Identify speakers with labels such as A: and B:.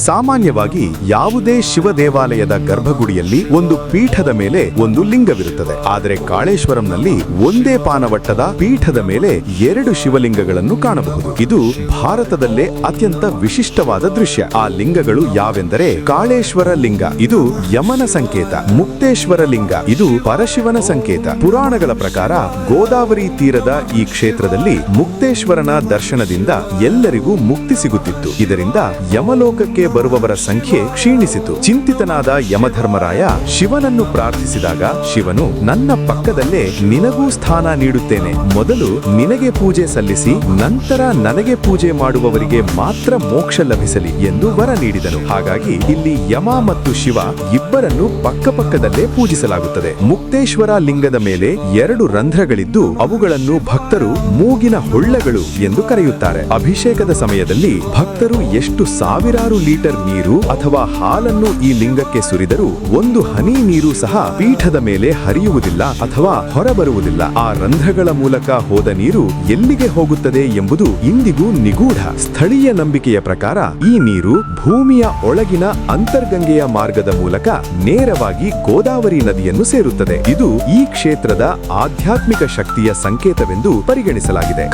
A: ಸಾಮಾನ್ಯವಾಗಿ ಯಾವುದೇ ಶಿವ ದೇವಾಲಯದ ಗರ್ಭಗುಡಿಯಲ್ಲಿ ಒಂದು ಪೀಠದ ಮೇಲೆ ಒಂದು ಲಿಂಗವಿರುತ್ತದೆ. ಆದರೆ ಕಾಳೇಶ್ವರಂನಲ್ಲಿ ಒಂದೇ ಪಾನವಟ್ಟದ ಪೀಠದ ಮೇಲೆ 2 ಶಿವಲಿಂಗಗಳನ್ನು ಕಾಣಬಹುದು. ಇದು ಭಾರತದಲ್ಲೇ ಅತ್ಯಂತ ವಿಶಿಷ್ಟವಾದ ದೃಶ್ಯ. ಆ ಲಿಂಗಗಳು ಯಾವೆಂದರೆ ಕಾಳೇಶ್ವರ ಲಿಂಗ, ಇದು ಯಮನ ಸಂಕೇತ. ಮುಕ್ತೇಶ್ವರ ಲಿಂಗ, ಇದು ಪರಶಿವನ ಸಂಕೇತ. ಪುರಾಣಗಳ ಪ್ರಕಾರ ಗೋದಾವರಿ ತೀರದ ಈ ಕ್ಷೇತ್ರದಲ್ಲಿ ಮುಕ್ತೇಶ್ವರನ ದರ್ಶನದಿಂದ ಎಲ್ಲರಿಗೂ ಮುಕ್ತಿ ಸಿಗುತ್ತಿತ್ತು. ಇದರಿಂದ ಯಮಲೋಕಕ್ಕೆ ಬರುವವರ ಸಂಖ್ಯೆ ಕ್ಷೀಣಿಸಿತು. ಚಿಂತಿತನಾದ ಯಮಧರ್ಮರಾಯ ಶಿವನನ್ನು ಪ್ರಾರ್ಥಿಸಿದಾಗ ಶಿವನು, ನನ್ನ ಪಕ್ಕದಲ್ಲೇ ನಿನಗೂ ಸ್ಥಾನ ನೀಡುತ್ತೇನೆ, ಮೊದಲು ನಿನಗೆ ಪೂಜೆ ಸಲ್ಲಿಸಿ ನಂತರ ನನಗೆ ಪೂಜೆ ಮಾಡುವವರಿಗೆ ಮಾತ್ರ ಮೋಕ್ಷ ಲಭಿಸಲಿ ಎಂದು ವರ ನೀಡಿದನು. ಹಾಗಾಗಿ ಇಲ್ಲಿ ಯಮ ಮತ್ತು ಶಿವ ಇಬ್ಬರನ್ನು ಪಕ್ಕಪಕ್ಕದಲ್ಲೇ ಪೂಜಿಸಲಾಗುತ್ತದೆ. ಮುಕ್ತೇಶ್ವರ ಲಿಂಗದ ಮೇಲೆ 2 ರಂಧ್ರಗಳಿದ್ದು ಅವುಗಳನ್ನು ಭಕ್ತರು ಮೂಗಿನ ಹೊಳ್ಳೆಗಳು ಎಂದು ಕರೆಯುತ್ತಾರೆ. ಅಭಿಷೇಕದ ಸಮಯದಲ್ಲಿ ಭಕ್ತರು ಎಷ್ಟು ಸಾವಿರಾರು ಲೀಟರ್ ನೀರು ಅಥವಾ ಹಾಲನ್ನು ಈ ಲಿಂಗಕ್ಕೆ ಸುರಿದರೂ ಒಂದು ಹನಿ ನೀರು ಸಹ ಪೀಠದ ಮೇಲೆ ಹರಿಯುವುದಿಲ್ಲ ಅಥವಾ ಹೊರಬರುವುದಿಲ್ಲ. ಆ ರಂಧ್ರಗಳ ಮೂಲಕ ಹೋದ ನೀರು ಎಲ್ಲಿಗೆ ಹೋಗುತ್ತದೆ ಎಂಬುದು ಇಂದಿಗೂ ನಿಗೂಢ. ಸ್ಥಳೀಯ ನಂಬಿಕೆಯ ಪ್ರಕಾರ ಈ ನೀರು ಭೂಮಿಯ ಒಳಗಿನ ಅಂತರ್ಗಂಗೆಯ ಮಾರ್ಗದ ಮೂಲಕ ನೇರವಾಗಿ ಗೋದಾವರಿ ನದಿಯನ್ನು ಸೇರುತ್ತದೆ. ಇದು ಈ ಕ್ಷೇತ್ರದ ಆಧ್ಯಾತ್ಮಿಕ ಶಕ್ತಿಯ ಸಂಕೇತವೆಂದು ಪರಿಗಣಿಸಲಾಗಿದೆ.